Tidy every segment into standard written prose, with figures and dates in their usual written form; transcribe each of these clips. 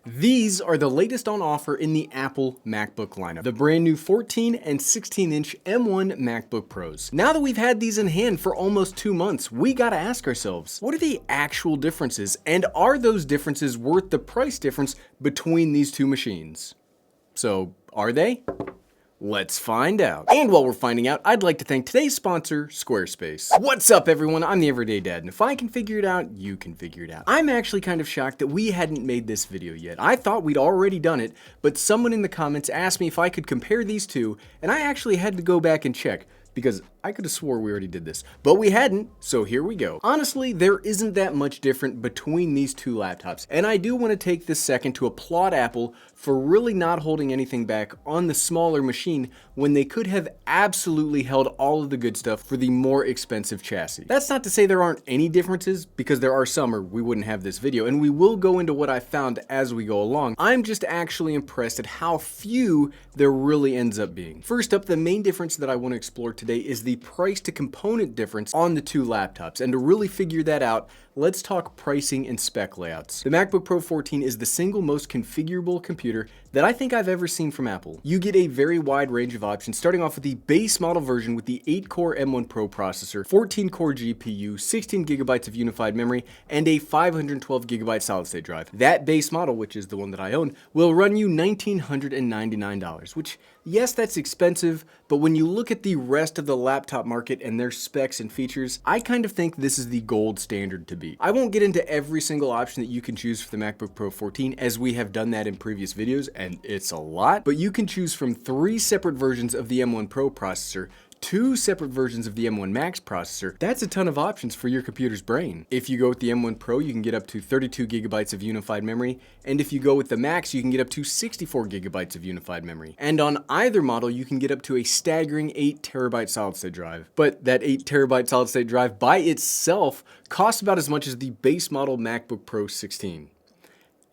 These are the latest on offer in the Apple MacBook lineup, the brand new 14 and 16-inch M1 MacBook Pros. Now that we've had these in hand for almost 2 months, we gotta ask ourselves, what are the actual differences, and are those differences worth the price difference between these two machines? So, are they? Let's find out. And while we're finding out, I'd like to thank today's sponsor, Squarespace. What's up, everyone? I'm the Everyday Dad, and if I can figure it out, you can figure it out. I'm actually kind of shocked that we hadn't made this video yet. I thought we'd already done it, but someone in the comments asked me if I could compare these two, and I actually had to go back and check, because I could have swore we already did this, but we hadn't, so here we go. Honestly, there isn't that much different between these two laptops, and I do want to take this second to applaud Apple for really not holding anything back on the smaller machine when they could have absolutely held all of the good stuff for the more expensive chassis. That's not to say there aren't any differences, because there are some or we wouldn't have this video, and we will go into what I found as we go along. I'm just actually impressed at how few there really ends up being. First up, the main difference that I want to explore today is the price to component difference on the two laptops, and to really figure that out, let's talk pricing and spec layouts. The MacBook Pro 14 is the single most configurable computer that I think I've ever seen from Apple. You get a very wide range of options, starting off with the base model version with the 8-core M1 Pro processor, 14-core GPU, 16 gigabytes of unified memory, and a 512 gigabyte solid-state drive. That base model, which is the one that I own, will run you $1,999, which, yes, that's expensive, but when you look at the rest of the laptop market and their specs and features, I kind of think this is the gold standard to beat. I won't get into every single option that you can choose for the MacBook Pro 14, as we have done that in previous videos, and it's a lot, but you can choose from 3 separate versions of the M1 Pro processor, 2 separate versions of the M1 Max processor. That's a ton of options for your computer's brain. If you go with the M1 Pro, you can get up to 32 gigabytes of unified memory, and if you go with the Max, you can get up to 64 gigabytes of unified memory. And on either model, you can get up to a staggering 8 terabyte solid-state drive. But that 8 terabyte solid-state drive by itself costs about as much as the base model MacBook Pro 16.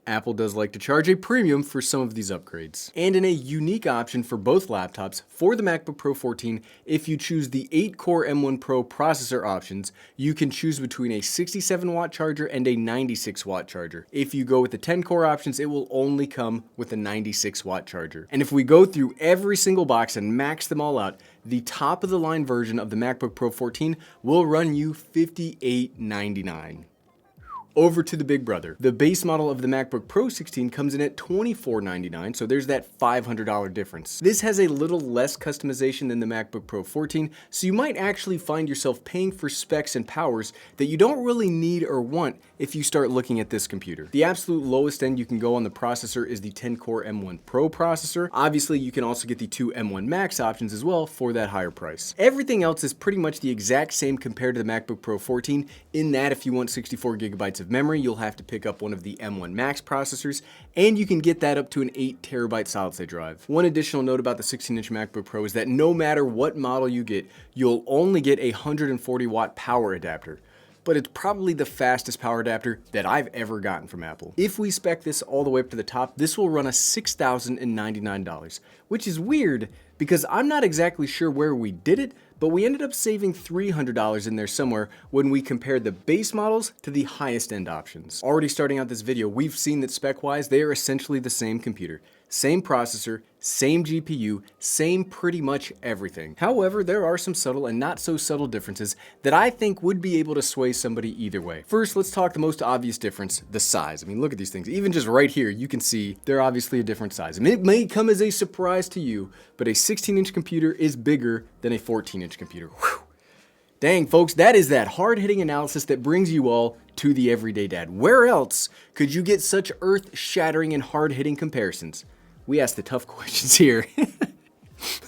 Apple does like to charge a premium for some of these upgrades. And in a unique option for both laptops, for the MacBook Pro 14, if you choose the 8-core M1 Pro processor options, you can choose between a 67-watt charger and a 96-watt charger. If you go with the 10-core options, it will only come with a 96-watt charger. And if we go through every single box and max them all out, the top of the line version of the MacBook Pro 14 will run you $58.99. Over to the big brother. The base model of the MacBook Pro 16 comes in at $24.99, so there's that $500 difference. This has a little less customization than the MacBook Pro 14, so you might actually find yourself paying for specs and powers that you don't really need or want if you start looking at this computer. The absolute lowest end you can go on the processor is the 10-core M1 Pro processor. Obviously, you can also get the 2 M1 Max options as well for that higher price. Everything else is pretty much the exact same compared to the MacBook Pro 14, in that if you want 64 gigabytes of memory, you'll have to pick up one of the M1 Max processors, and you can get that up to an 8 terabyte solid-state drive. One additional note about the 16-inch MacBook Pro is that no matter what model you get, you'll only get a 140-watt power adapter. But it's probably the fastest power adapter that I've ever gotten from Apple. If we spec this all the way up to the top, this will run us $6,099, which is weird because I'm not exactly sure where we did it, but we ended up saving $300 in there somewhere when we compared the base models to the highest end options. Already starting out this video, we've seen that spec-wise, they are essentially the same computer. Same processor, same GPU, same pretty much everything. However, there are some subtle and not so subtle differences that I think would be able to sway somebody either way. First, let's talk the most obvious difference, the size. I mean, look at these things. Even just right here, you can see they're obviously a different size. I mean, it may come as a surprise to you, but a 16-inch computer is bigger than a 14-inch computer. Whew. Dang, folks, that is that hard-hitting analysis that brings you all to the Everyday Dad. Where else could you get such earth-shattering and hard-hitting comparisons? We asked the tough questions here.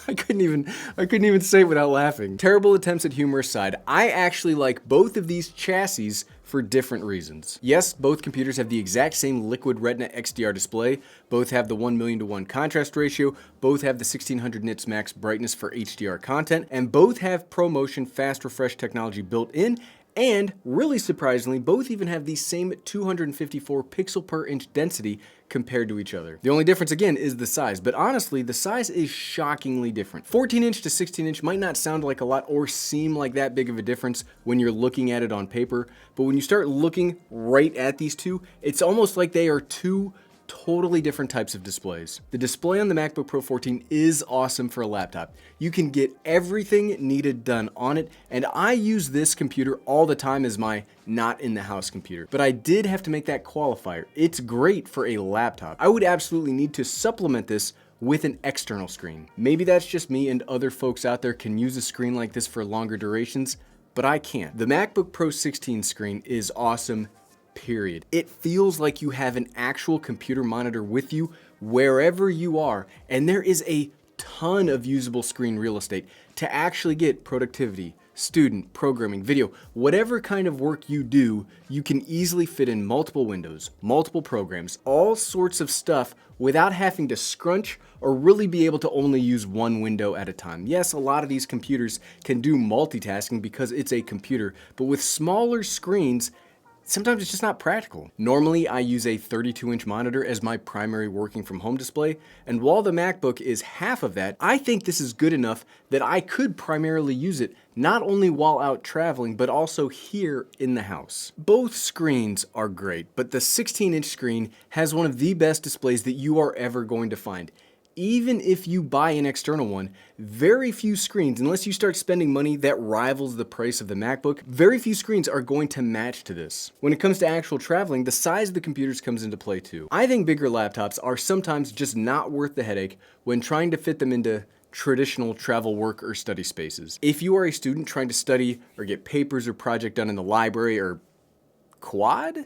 I couldn't even say it without laughing. Terrible attempts at humor aside, I actually like both of these chassis for different reasons. Yes, both computers have the exact same Liquid Retina XDR display, both have the 1,000,000:1 contrast ratio, both have the 1600 nits max brightness for HDR content, and both have ProMotion fast refresh technology built in, and really surprisingly, both even have the same 254 pixel per inch density compared to each other. The only difference again is the size, but honestly, the size is shockingly different. 14-inch to 16-inch might not sound like a lot or seem like that big of a difference when you're looking at it on paper, but when you start looking right at these two, it's almost like they are two totally different types of displays. The display on the MacBook Pro 14 is awesome for a laptop. You can get everything needed done on it, and I use this computer all the time as my not in the house computer. But I did have to make that qualifier. It's great for a laptop. I would absolutely need to supplement this with an external screen. Maybe that's just me and other folks out there can use a screen like this for longer durations, but I can't. The MacBook Pro 16 screen is awesome, period. It feels like you have an actual computer monitor with you wherever you are, and there is a ton of usable screen real estate to actually get productivity, student, programming, video, whatever kind of work you do, you can easily fit in multiple windows, multiple programs, all sorts of stuff without having to scrunch or really be able to only use one window at a time. Yes, a lot of these computers can do multitasking because it's a computer, but with smaller screens, sometimes it's just not practical. Normally, I use a 32-inch monitor as my primary working from home display, and while the MacBook is half of that, I think this is good enough that I could primarily use it not only while out traveling, but also here in the house. Both screens are great, but the 16-inch screen has one of the best displays that you are ever going to find. Even if you buy an external one, very few screens, unless you start spending money that rivals the price of the MacBook, very few screens are going to match to this. When it comes to actual traveling, the size of the computers comes into play too. I think bigger laptops are sometimes just not worth the headache when trying to fit them into traditional travel work or study spaces. If you are a student trying to study or get papers or project done in the library or quad,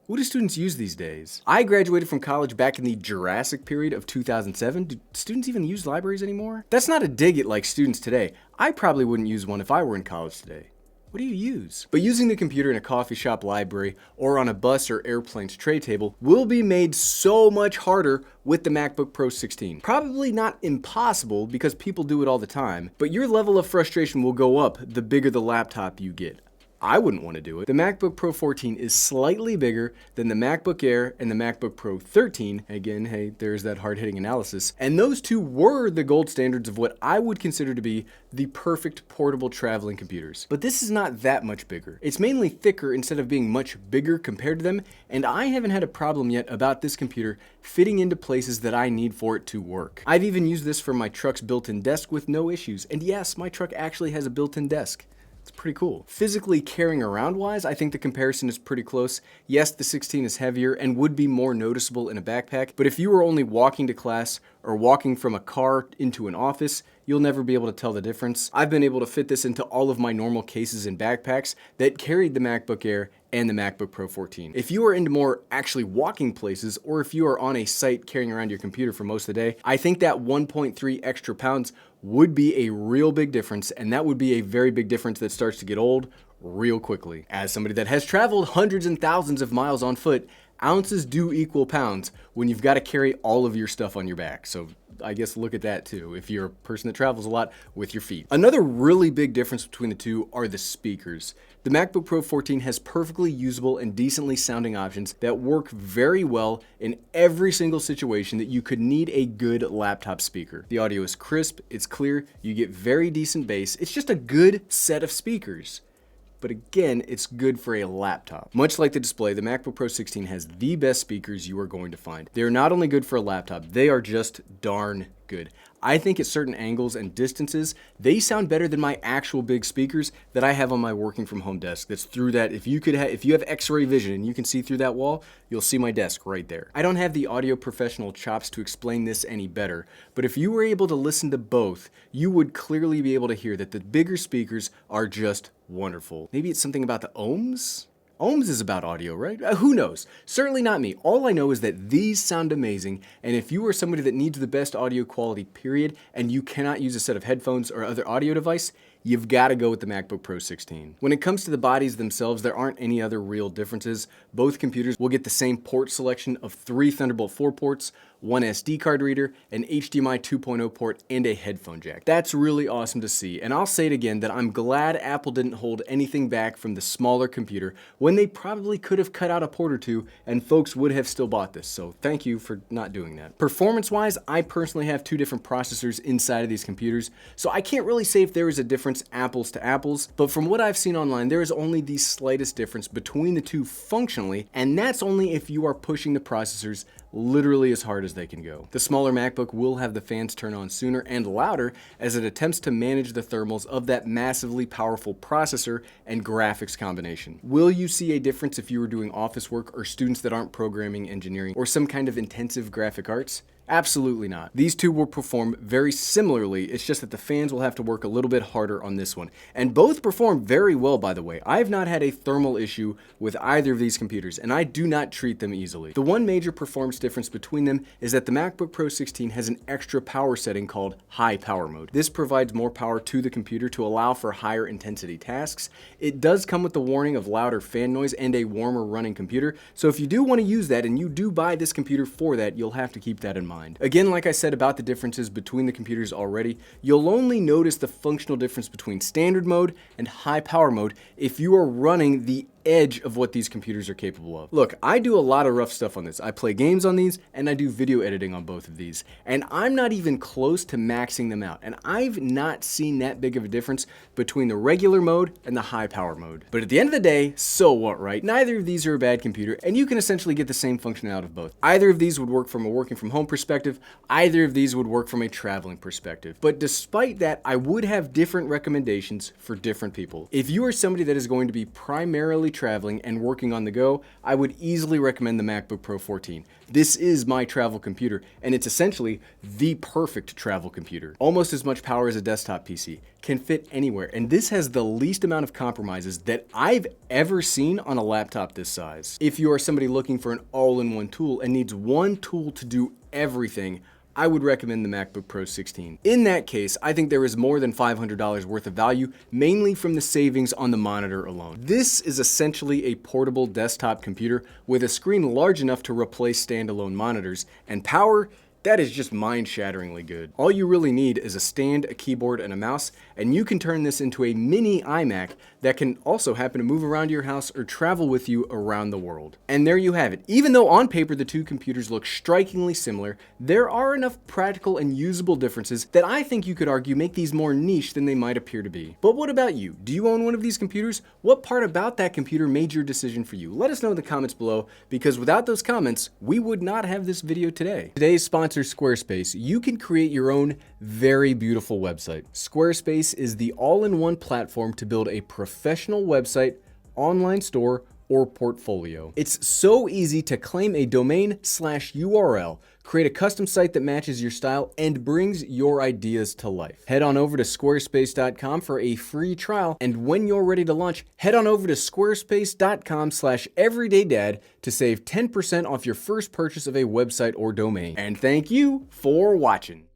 what do students use these days? I graduated from college back in the Jurassic period of 2007. Do students even use libraries anymore? That's not a dig at like students today. I probably wouldn't use one if I were in college today. What do you use? But using the computer in a coffee shop library or on a bus or airplane's tray table will be made so much harder with the MacBook Pro 16. Probably not impossible because people do it all the time, but your level of frustration will go up the bigger the laptop you get. I wouldn't want to do it. The MacBook Pro 14 is slightly bigger than the MacBook Air and the MacBook Pro 13. Again, hey, there's that hard-hitting analysis. And those two were the gold standards of what I would consider to be the perfect portable traveling computers. But this is not that much bigger. It's mainly thicker instead of being much bigger compared to them, and I haven't had a problem yet about this computer fitting into places that I need for it to work. I've even used this for my truck's built-in desk with no issues. And yes, my truck actually has a built-in desk. It's pretty cool. Physically carrying around wise, I think the comparison is pretty close. Yes, the 16 is heavier and would be more noticeable in a backpack, but if you were only walking to class or walking from a car into an office, you'll never be able to tell the difference. I've been able to fit this into all of my normal cases and backpacks that carried the MacBook Air and the MacBook Pro 14. If you are into more actually walking places, or if you are on a site carrying around your computer for most of the day, I think that 1.3 extra pounds would be a real big difference, and that would be a very big difference that starts to get old real quickly. As somebody that has traveled hundreds and thousands of miles on foot, ounces do equal pounds when you've got to carry all of your stuff on your back. So I guess look at that too, if you're a person that travels a lot with your feet. Another really big difference between the two are the speakers. The MacBook Pro 14 has perfectly usable and decently sounding options that work very well in every single situation that you could need a good laptop speaker. The audio is crisp, it's clear, you get very decent bass. It's just a good set of speakers. But again, it's good for a laptop. Much like the display, the MacBook Pro 16 has the best speakers you are going to find. They are not only good for a laptop, they are just darn good. I think at certain angles and distances, they sound better than my actual big speakers that I have on my working from home desk. That's through that, if you have X-ray vision and you can see through that wall, you'll see my desk right there. I don't have the audio professional chops to explain this any better, but if you were able to listen to both, you would clearly be able to hear that the bigger speakers are just wonderful. Maybe it's something about the ohms? Ohms is about audio, right? Who knows? Certainly not me. All I know is that these sound amazing, and if you are somebody that needs the best audio quality, period, and you cannot use a set of headphones or other audio device, you've got to go with the MacBook Pro 16. When it comes to the bodies themselves, there aren't any other real differences. Both computers will get the same port selection of 3 Thunderbolt 4 ports, 1 SD card reader, an HDMI 2.0 port, and a headphone jack. That's really awesome to see, and I'll say it again that I'm glad Apple didn't hold anything back from the smaller computer when they probably could have cut out a port or two and folks would have still bought this, so thank you for not doing that. Performance-wise, I personally have 2 different processors inside of these computers, so I can't really say if there is a difference apples to apples, but from what I've seen online, there is only the slightest difference between the two functionally, and that's only if you are pushing the processors literally as hard as they can go. The smaller MacBook will have the fans turn on sooner and louder as it attempts to manage the thermals of that massively powerful processor and graphics combination. Will you see a difference if you were doing office work or students that aren't programming, engineering, or some kind of intensive graphic arts? Absolutely not. These two will perform very similarly, it's just that the fans will have to work a little bit harder on this one. And both perform very well, by the way. I've not had a thermal issue with either of these computers, and I do not treat them easily. The one major performance difference between them is that the MacBook Pro 16 has an extra power setting called high power mode. This provides more power to the computer to allow for higher intensity tasks. It does come with the warning of louder fan noise and a warmer running computer, so if you do want to use that and you do buy this computer for that, you'll have to keep that in mind. Again, like I said about the differences between the computers already, you'll only notice the functional difference between standard mode and high power mode if you are running the edge of what these computers are capable of. Look, I do a lot of rough stuff on this. I play games on these and I do video editing on both of these, and I'm not even close to maxing them out, and I've not seen that big of a difference between the regular mode and the high power mode. But at the end of the day, so what, right? Neither of these are a bad computer, and you can essentially get the same function out of both. Either of these would work from a working from home perspective, either of these would work from a traveling perspective. But despite that, I would have different recommendations for different people. If you are somebody that is going to be primarily traveling and working on the go, I would easily recommend the MacBook Pro 14. This is my travel computer, and it's essentially the perfect travel computer. Almost as much power as a desktop PC, can fit anywhere, and this has the least amount of compromises that I've ever seen on a laptop this size. If you are somebody looking for an all-in-one tool and needs one tool to do everything, I would recommend the MacBook Pro 16. In that case, I think there is more than $500 worth of value, mainly from the savings on the monitor alone. This is essentially a portable desktop computer with a screen large enough to replace standalone monitors, and power that is just mind-shatteringly good. All you really need is a stand, a keyboard, and a mouse, and you can turn this into a mini iMac that can also happen to move around your house or travel with you around the world. And there you have it. Even though on paper the two computers look strikingly similar, there are enough practical and usable differences that I think you could argue make these more niche than they might appear to be. But what about you? Do you own one of these computers? What part about that computer made your decision for you? Let us know in the comments below, because without those comments, we would not have this video today. Today's sponsor, Squarespace. You can create your own very beautiful website. Squarespace is the all-in-one platform to build a professional website, online store, or portfolio. It's so easy to claim a domain/URL, create a custom site that matches your style, and brings your ideas to life. Head on over to squarespace.com for a free trial, and when you're ready to launch, head on over to squarespace.com/everydaydad to save 10% off your first purchase of a website or domain. And thank you for watching.